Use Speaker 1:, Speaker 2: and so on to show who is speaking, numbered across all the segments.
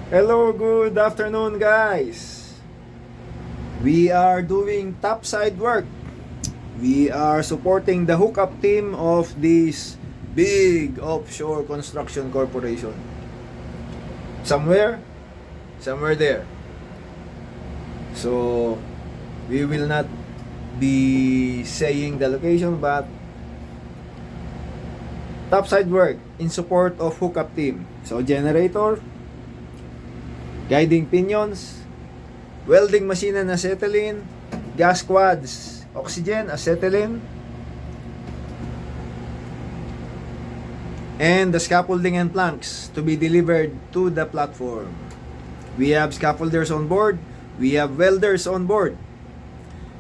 Speaker 1: Hello, good afternoon guys. We are doing topside work. We are supporting the hookup team of this big offshore construction corporation. Somewhere there. So we will not be saying the location, but topside work in support of hookup team. So generator, guiding pinions, welding machine and acetylene, gas quads, oxygen, acetylene, and the scaffolding and planks to be delivered to the platform. We have scaffolders on board, we have welders on board.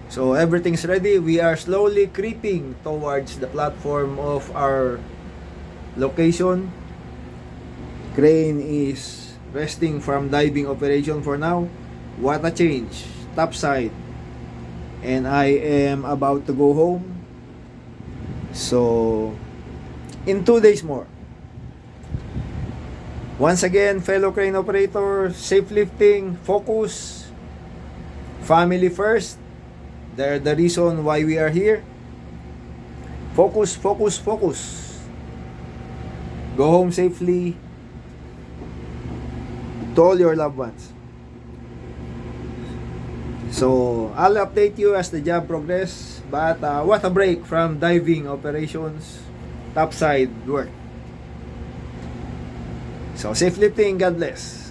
Speaker 1: So everything's ready. We are slowly creeping towards the platform of our location. Crane is resting from diving operation for now. What a change. Topside. And I am about to go home. So in 2 days more. Once again, fellow crane operator, safe lifting, focus, family first. They're the reason why we are here. Focus, focus, focus. Go home safely to all your loved ones. So, I'll update you as the job progress. But what a break from diving operations, topside work. So, safe lifting, God bless.